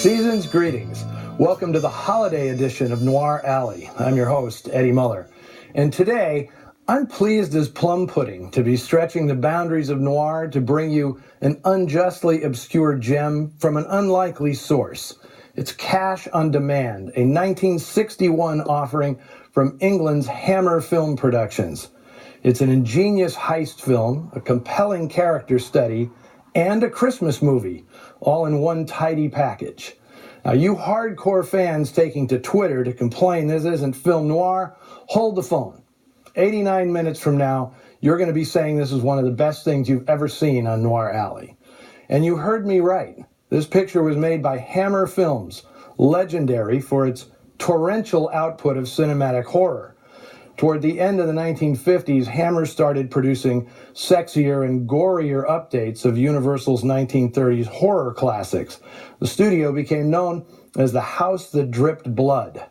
Season's greetings. Welcome to the holiday edition of Noir Alley. I'm your host, Eddie Muller. And today, I'm pleased as plum pudding to be stretching the boundaries of noir to bring you an unjustly obscure gem from an unlikely source. It's Cash on Demand, a 1961 offering from England's Hammer Film Productions. It's an ingenious heist film, a compelling character study, and a Christmas movie, all in one tidy package. Now, you hardcore fans taking to Twitter to complain this isn't film noir, hold the phone. 89 minutes from now, you're going to be saying this is one of the best things you've ever seen on Noir Alley. And you heard me right. This picture was made by Hammer Films, legendary for its torrential output of cinematic horror. Toward the end of the 1950s, Hammer started producing sexier and gorier updates of Universal's 1930s horror classics. The studio became known as the House That Dripped Blood.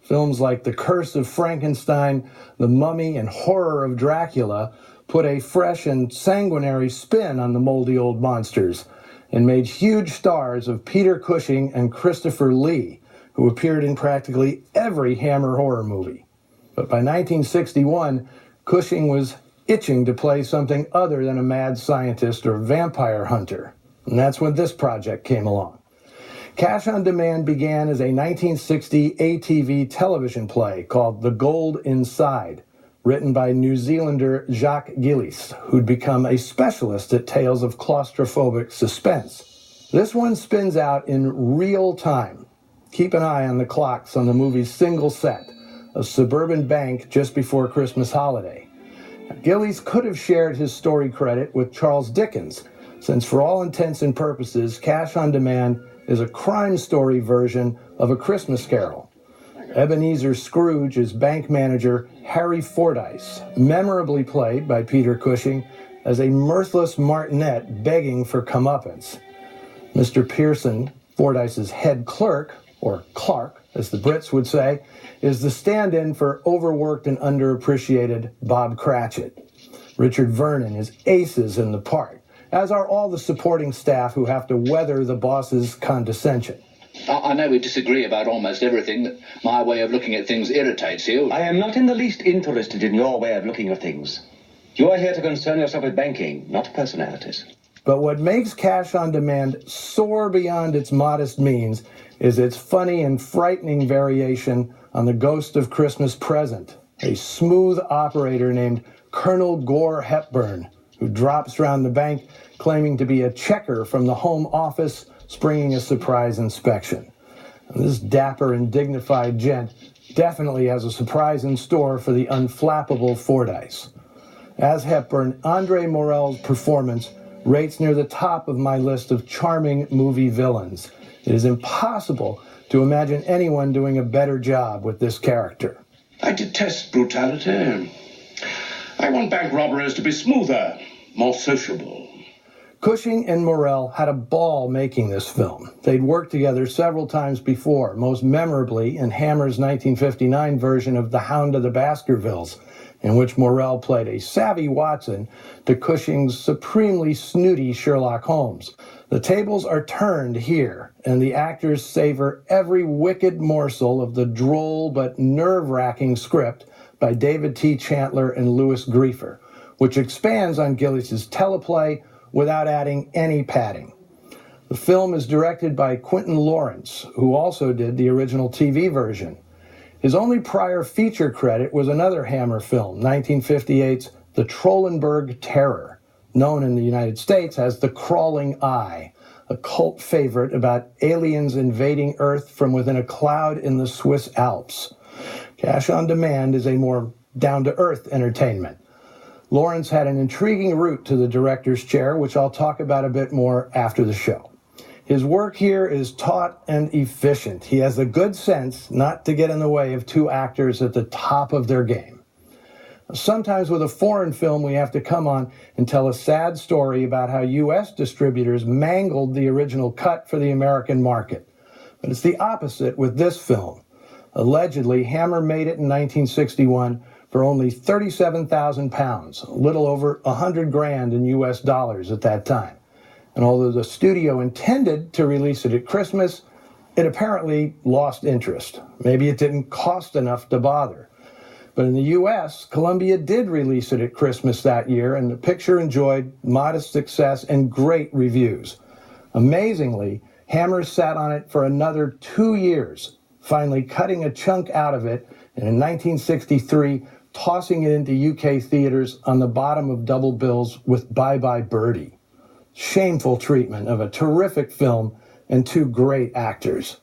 Films like The Curse of Frankenstein, The Mummy, and Horror of Dracula put a fresh and sanguinary spin on the moldy old monsters and made huge stars of Peter Cushing and Christopher Lee, who appeared in practically every Hammer horror movie. But by 1961, Cushing was itching to play something other than a mad scientist or vampire hunter. And that's when this project came along. Cash on Demand began as a 1960 ATV television play called The Gold Inside, written by New Zealander Jacques Gillies, who'd become a specialist at tales of claustrophobic suspense. This one spins out in real time. Keep an eye on the clocks on the movie's single set, a suburban bank just before Christmas holiday. Gillies could have shared his story credit with Charles Dickens, since for all intents and purposes, Cash on Demand is a crime story version of A Christmas Carol. Ebenezer Scrooge is bank manager Harry Fordyce, memorably played by Peter Cushing as a mirthless martinet begging for comeuppance. Mr. Pearson, Fordyce's head clerk, or Clark, as the Brits would say, is the stand-in for overworked and underappreciated Bob Cratchit. Richard Vernon is aces in the part, as are all the supporting staff who have to weather the boss's condescension. I know we disagree about almost everything, that my way of looking at things irritates you. I am not in the least interested in your way of looking at things. You are here to concern yourself with banking, not personalities. But what makes Cash on Demand soar beyond its modest means is its funny and frightening variation on the Ghost of Christmas Present, a smooth operator named Colonel Gore Hepburn, who drops around the bank claiming to be a checker from the Home Office, springing a surprise inspection. And this dapper and dignified gent definitely has a surprise in store for the unflappable Fordyce. As Hepburn, Andre Morell's performance rates near the top of my list of charming movie villains. It is impossible to imagine anyone doing a better job with this character. I detest brutality. I want bank robberies to be smoother, more sociable. Cushing and Morell had a ball making this film. They'd worked together several times before, most memorably in Hammer's 1959 version of The Hound of the Baskervilles, in which Morell played a savvy Watson to Cushing's supremely snooty Sherlock Holmes. The tables are turned here, and the actors savor every wicked morsel of the droll but nerve-wracking script by David T. Chandler and Louis Griefer, which expands on Gillies' teleplay without adding any padding. The film is directed by Quentin Lawrence, who also did the original TV version. His only prior feature credit was another Hammer film, 1958's The Trollenberg Terror, known in the United States as The Crawling Eye, a cult favorite about aliens invading Earth from within a cloud in the Swiss Alps. Cash on Demand is a more down-to-earth entertainment. Lawrence had an intriguing route to the director's chair, which I'll talk about a bit more after the show. His work here is taut and efficient. He has the good sense not to get in the way of two actors at the top of their game. Sometimes with a foreign film, we have to come on and tell a sad story about how U.S. distributors mangled the original cut for the American market. But it's the opposite with this film. Allegedly, Hammer made it in 1961 for only 37,000 pounds, a little over $100,000 in U.S. dollars at that time. And although the studio intended to release it at Christmas, it apparently lost interest. Maybe it didn't cost enough to bother. But in the U.S., Columbia did release it at Christmas that year, and the picture enjoyed modest success and great reviews. Amazingly, Hammer sat on it for another 2 years, finally cutting a chunk out of it, and in 1963, tossing it into UK theaters on the bottom of double bills with Bye Bye Birdie. Shameful treatment of a terrific film and two great actors.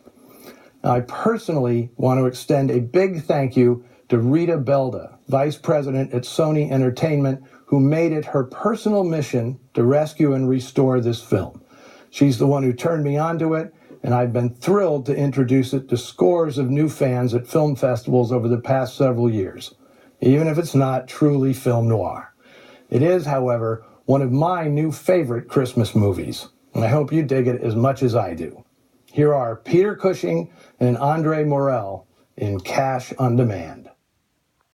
Now, I personally want to extend a big thank you to Rita Belda, Vice President at Sony Entertainment, who made it her personal mission to rescue and restore this film. She's the one who turned me onto it, and I've been thrilled to introduce it to scores of new fans at film festivals over the past several years, even if it's not truly film noir. It is, however, one of my new favorite Christmas movies, and I hope you dig it as much as I do. Here are Peter Cushing and Andre Morel in Cash on Demand.